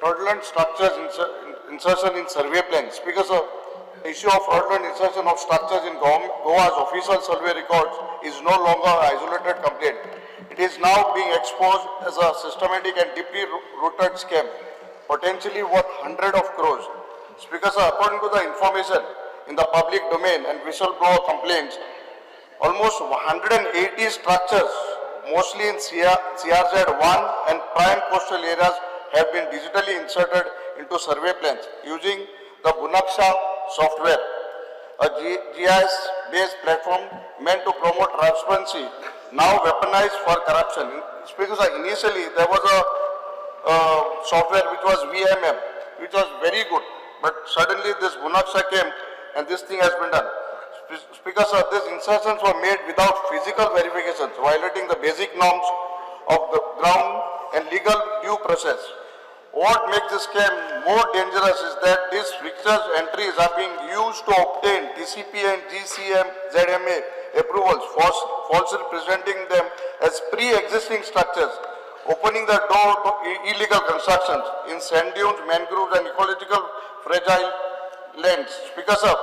fraudulent structures insertion in survey plans. Because of the issue of fraudulent insertion of structures in Goa's official survey records is no longer an isolated complaint. It is now being exposed as a systematic and deeply rooted scam, potentially worth hundreds of crores. Speaker, sir, according to the information in the public domain and whistleblower complaints, almost 180 structures, mostly in CRZ1 and prime coastal areas, have been digitally inserted into survey plans using the Bunaksha software, a GIS-based platform meant to promote transparency, now weaponized for corruption. Speaker, initially there was a software which was VMM, which was very good, but suddenly this Bunaksha came and this thing has been done. Speaker, sir, these insertions were made without physical verifications, violating the basic norms of the ground and legal due process. What makes this scam more dangerous is that these fictitious entries are being used to obtain TCP and GCM ZMA approvals, falsely presenting them as pre-existing structures, opening the door to illegal constructions in sand dunes, mangroves and ecological fragile lands. Speaker, sir,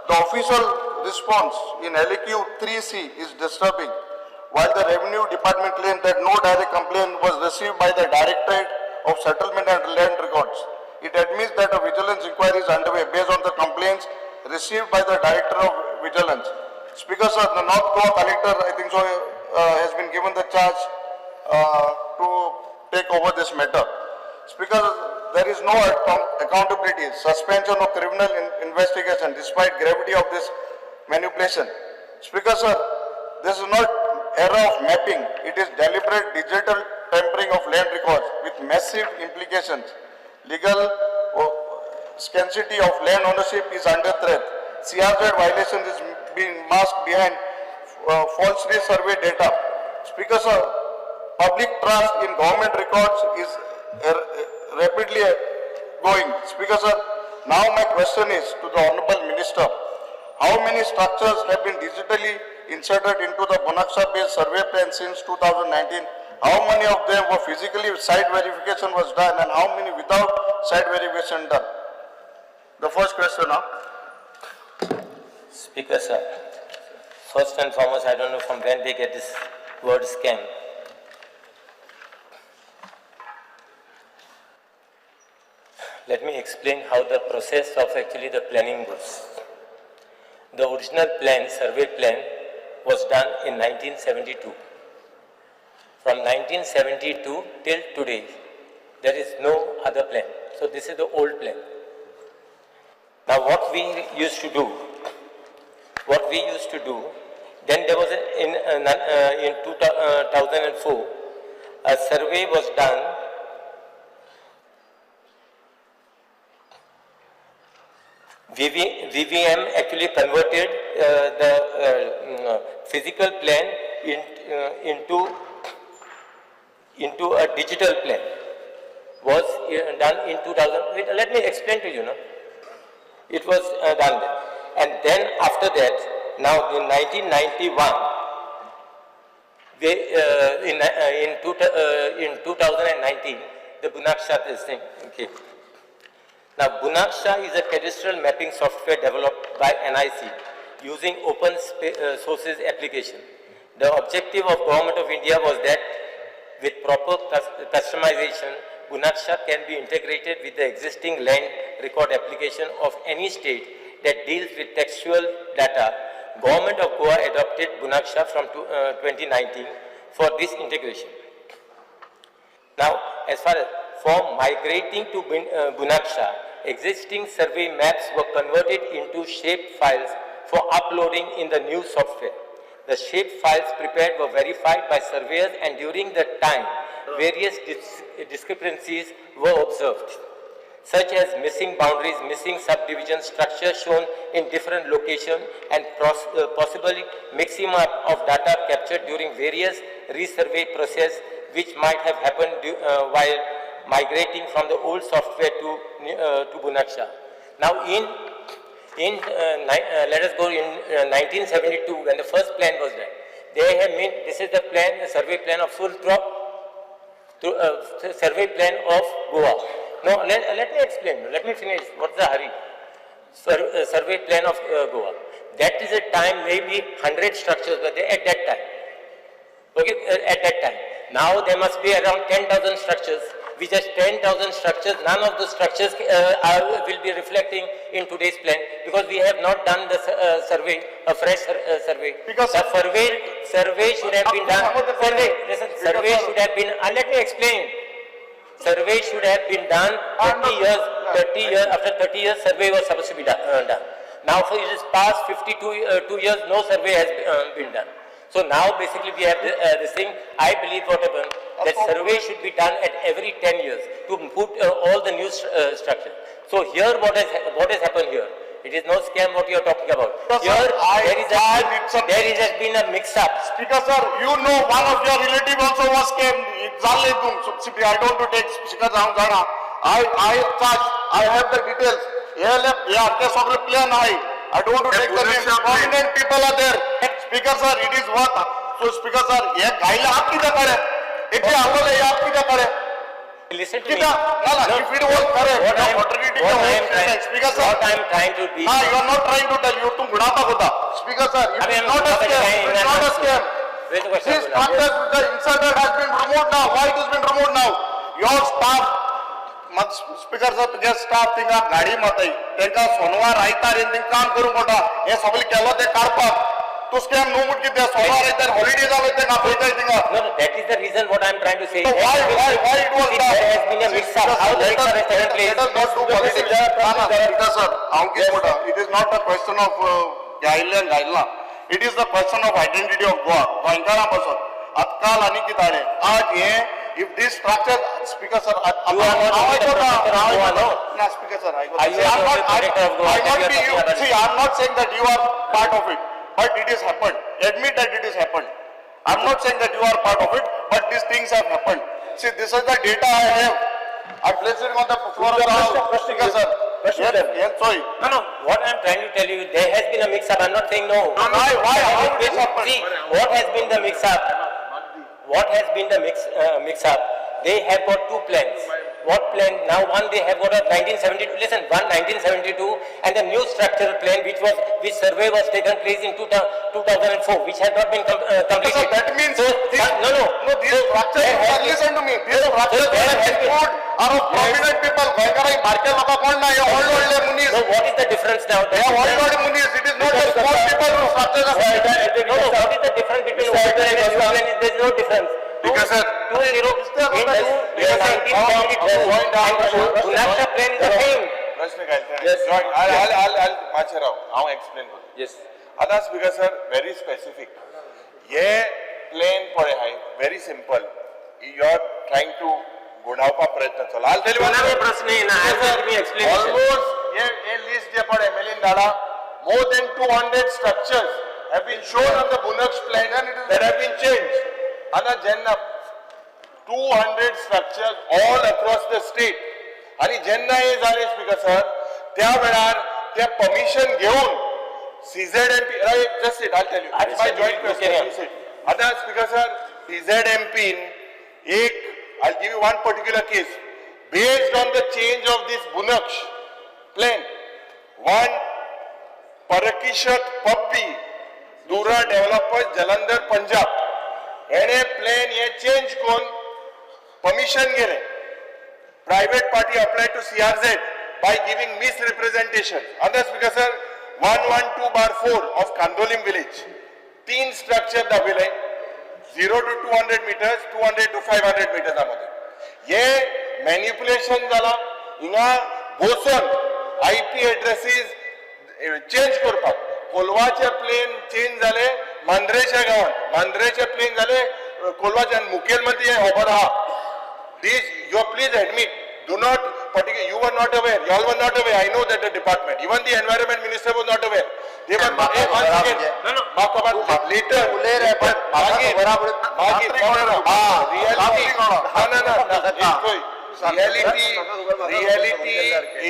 the official response in LAQ 3C is disturbing. While the Revenue Department claimed that no direct complaint was received by the Directorate of Settlement and Land Records, it admits that a vigilance inquiry is underway based on the complaints received by the Director of Vigilance. Speaker, sir, the North Goa collector, I think so, has been given the charge to take over this matter. Speaker, there is no accountability, suspension of criminal investigation despite gravity of this manipulation. Speaker, sir, this is not era of mapping, it is deliberate digital tampering of land records with massive implications. Legal scarcity of land ownership is under threat. CRZ violation is being masked behind falsely surveyed data. Speaker, sir, public trust in government records is rapidly going. Speaker, sir, now my question is to the Honorable Minister. How many structures have been digitally inserted into the Bunaksha-based survey plan since 2019? How many of them were physically site verification was done and how many without site verification done? The first question now. Speaker, sir, first and foremost, I don't know from when they get this word scam. Let me explain how the process of actually the planning was. The original plan, survey plan, was done in 1972. From 1972 till today, there is no other plan. So this is the old plan. Now what we used to do, then there was in 2004, a survey was done. VVM actually converted the physical plan into a digital plan. Was done in 2000. Let me explain to you. No? It was done then. And then after that, now in 1991, in 2019, the Bunaksha is thing came. Now, Bunaksha is a cadastral mapping software developed by NIC using open sources application. The objective of Government of India was that with proper customization, Bunaksha can be integrated with the existing land record application of any state that deals with textual data. Government of Goa adopted Bunaksha from 2019 for this integration. Now, as far as for migrating to Bunaksha, existing survey maps were converted into shaped files for uploading in the new software. The shaped files prepared were verified by surveyors, and during that time, various discrepancies were observed, such as missing boundaries, missing subdivision structures shown in different locations, and possibly mixing up of data captured during various resurvey process, which might have happened while migrating from the old software to Bunaksha. Now, let us go in 1972 when the first plan was done. They have made, this is the plan, the survey plan of Sultra, survey plan of Goa. No, let me explain. Let me finish. What's the hurry? Survey plan of Goa. That is a time maybe 100 structures were there at that time. Okay, at that time. Now there must be around 10,000 structures. We just 10,000 structures. None of the structures will be reflecting in today's plan because we have not done the survey, a fresh survey. Because the survey should have been done. Survey should have been. Let me explain. Survey should have been done 30 years. 30 years after 30 years, survey was supposed to be done. Now, for it is past 2 years, no survey has been done. So now basically we have this thing. I believe what happened, that survey should be done at every 10 years to put all the new structure. So here what has happened here? It is no scam what you are talking about. Here there has been a mix-up. Speaker sir, you know one of your relative also was scammed. I don't want to take Speaker Jana. I have the details. Plan I don't want to take the name. Prominent people are there. Speaker sir, it is what? So Speaker sir, ये गाइला आप किधर करे? इतने आंदोलन ये आप किधर करे? Listen to me. किधर? No, if it was correct, what I am trying to be. You are not trying to tell you. तुम गुड़ाता होता. Speaker sir, it is not a scam. It is not a scam. This contract with the insider has been removed now. Why it has been removed now? Your staff, Speaker sir, तुझे staff तिंगा गाडी माताई. त्यांका सोनवार आयतार इंदिंग काम करू मोठा. हे सगळे केलो ते काढपाक. तो scam no mood किती सोमवार आयतार holidays आले ते ना पैसा तिंगा. No, that is the reason what I am trying to say. So why it was done? There has been a mix-up. How the mix-up has taken place? Let us not do politics. Speaker sir, Ankit Moda, it is not a question of Gaila and Gaila. It is the question of identity of Goa. Vankara Basar, Atkal आणि किताडे. आज हे if this structure, Speaker sir, You are not the protector of Goa, no? No, Speaker sir, I Are you not the protector of Goa? See, I am not saying that you are part of it, but it has happened. Admit that it has happened. I am not saying that you are part of it, but these things have happened. See, this is the data I have. I placed it on the floor of the house. Speaker sir. Yes, sorry. No. What I am trying to tell you, there has been a mix-up. I am not saying no. Why? How did this happen? See, what has been the mix-up? What has been the mix-up? They have got two plans. What plan? Now one they have got a 1972. Listen, one 1972 and the new structural plan which survey was taken place in 2004, which had not been completed. So that means so, these structures. Listen to me. These structures are of prominent people. Vankara Bhartiya Loka Kon na ye old munis. So what is the difference now? They are old munis. It is not a small people who structures are. No, what is the difference between old plan and new plan? There is no difference. Because sir, 20 in the 1972 and Bunaksha plan is the same. Yes. I'll explain. Yes. Other speaker sir, very specific. ये plane पड़े है, very simple. You are trying to गुणावपा प्रयत्न चला. I'll tell you one. प्रश्न है ना. Give me explanation. Almost ये list जे पड़े मिलियन डाला. More than 200 structures have been shown on the Bunaksh plan that have been changed. And Jenna 200 structures all across the state. आणि जेन्ना हे झाले speaker sir त्या वेळार ते परमिशन घेऊन CZMP just sit, I'll tell you. It's my joint question. Other speaker sir, CZMP I'll give you one particular case. Based on the change of this Bunaksh plan, one Parakishat Pappi, Dura developers Jalandhar, Punjab. એને plane એ change કોણ permission ગેલે private party applied to CRZ by giving misrepresentation. Other speaker sir, 112/4 of Kandolim village. 3 structure दाखविले 0 to 200 meters, 200 to 500 meters आमध्ये. ये manipulation झाला. हिंगा boson IP addresses change करपाक. कोलवाचे plane change झाले मांद्रेच्या गावात. मांद्रेचे plane झाले कोलवाच्या मुखेलमंत्री खबर आहा. This you please admit. Do not particular. You were not aware. You all were not aware. I know that the department, even the environment minister was not aware. They were once again. No. Later. Reality.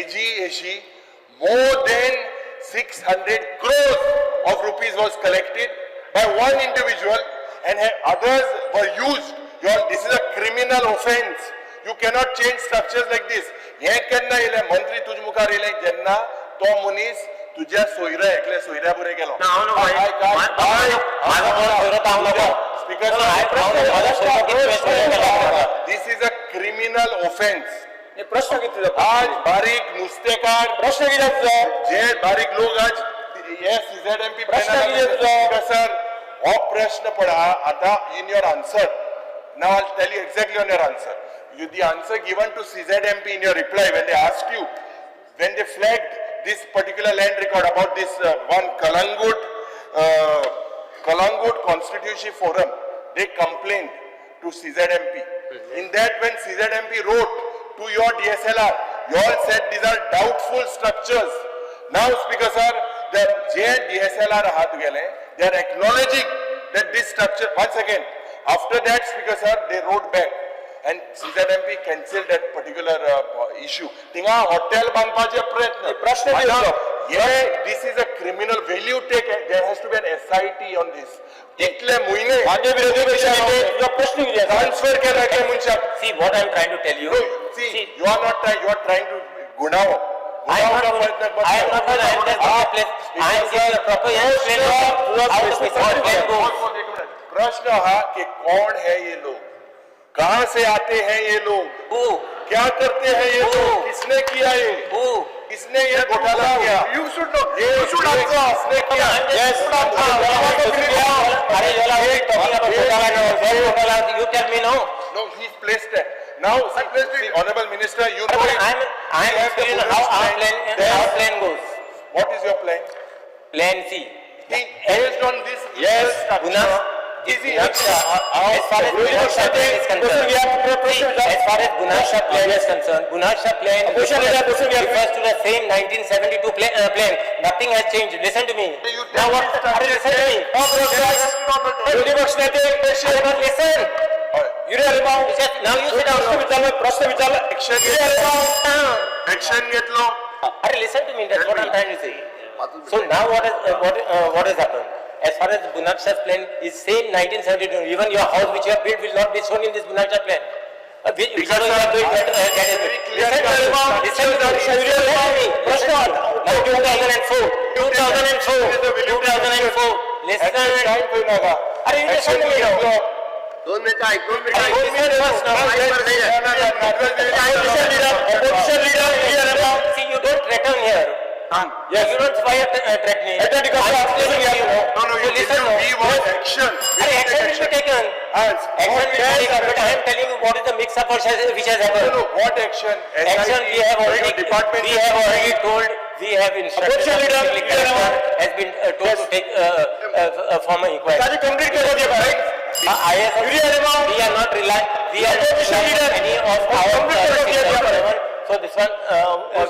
AG more than 600 crores of rupees was collected by one individual and others were used. This is a criminal offense. You cannot change structures like this. हे केन्ना येले मंत्री तुझ मुखार येले जेन्ना तो मनीस तुझ्या सोयऱ्या एकल्या सोयऱ्या बुरे गेलो. Speaker sir, this is a criminal offense. प्रश्न किती आज बारीक नुस्तेकार प्रश्न किती जे बारीक लोक आज हे सीझेडएमपी प्रश्न कितें सर हो प्रश्न पळा आता in your answer now I tell you exactly on your answer you the answer given to CZMP in your reply when they asked you when they flagged this particular land record about this one Kalangut Constituency Forum, they complained to CZMP. In that, when CZMP wrote to your DSLR, you all said these are doubtful structures. Now, Speaker sir, the DSLR they are acknowledging that this structure, once again, after that, Speaker sir, they wrote back. And CZMP cancelled that particular issue. Tinga hotel बांधपाचे प्रयत्न. प्रश्न कितें Yeah, this is a criminal. Will you take? There has to be an SIT on this. इतले महिने. मान्य विरोधी पक्षाचे तुझा प्रश्न कितें Transfer केला त्या मनशाक. See, what I'm trying to tell you. No, see, you are not trying. You are trying to गुणाव. I am not just I am giving a proper explanation how the plan goes. प्रश्न हा कि कौन है ये लोग? कहाँ से आते हैं ये लोग? Who? क्या करते हैं ये लोग? किसने किया ये? Who? किसने ये घोटाला किया? You should know. You should answer. किसने किया? Yes. अरे योला we talking about घोटाला no. Very घोटाला. You tell me no. No, he's placed it. Now, see, Honorable Minister, you know it. I am explaining how our plan goes. What is your plan? Plan C. Based on this. Yes. Gunas. Easy. As far as Gunasha plan is concerned, as far as Gunasha plan is concerned, Gunasha plan refers to the same 1972 plan. Nothing has changed. Listen to me. Now what? Listen to me. Listen. Now you sit down. Action घेतलो. Listen to me. That's what I'm trying to say. So now what has happened? As far as Bunaksha's plan is same 1972, even your house which you have built will not be shown in this Bunaksha plan. Whichever you are doing that is listen to me. Now 2004. Listen. Are you listening to me now? 2 minute ऐक 2 minute See, you don't threaten here. Yes. You don't fire threat me. No, listen. we want action. Action will be taken. Action will be taken. But I am telling you what is the mix-up which has happened. No, what action? Action we have already told. We have instructed has been told to take formal inquiry. We are not relying. We are not relying on any of our. So this one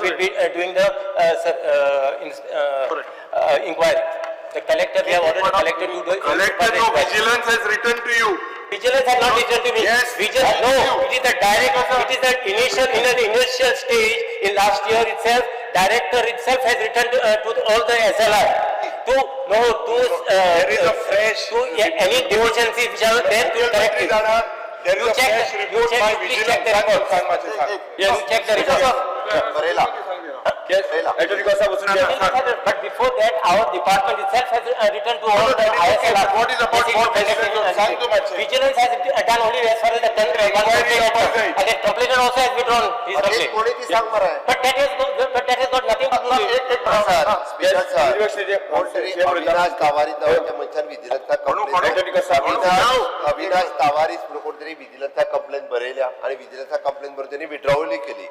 will be doing the inquiry. The collector, we have ordered the collector to do it. Collector, no, vigilance has written to you. Vigilance has not written to me. Yes. Vigilance, no, it is the director, it is the in an initial stage in last year itself, director itself has written to all the SLR. There is a fresh. Any deficiencies which are there to correct it. There is a fresh report by vigilance. Yes, check the report. But before that, our department itself has written to all the ISLR. What is about Vigilance has done only as far as the complainant also has withdrawn his complaint. But that has got nothing to do with it. Avinash Tawari मनशान विजिलन्सचा अविनाश तावारीस म्हणून कोणतरी विजिलन्सचा complaint बरयल्या आणि विजिलन्सचा complaint बरोबर त्यांनी withdrawal केली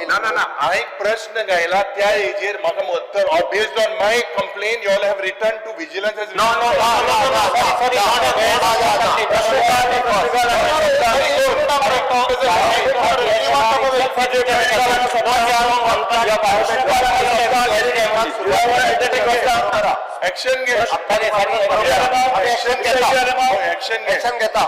ना हांव एक प्रश्न गायला त्या एजेर म्हाका उत्तर based on my complain you all have return to vigilance as action घे ऍक्शन घेता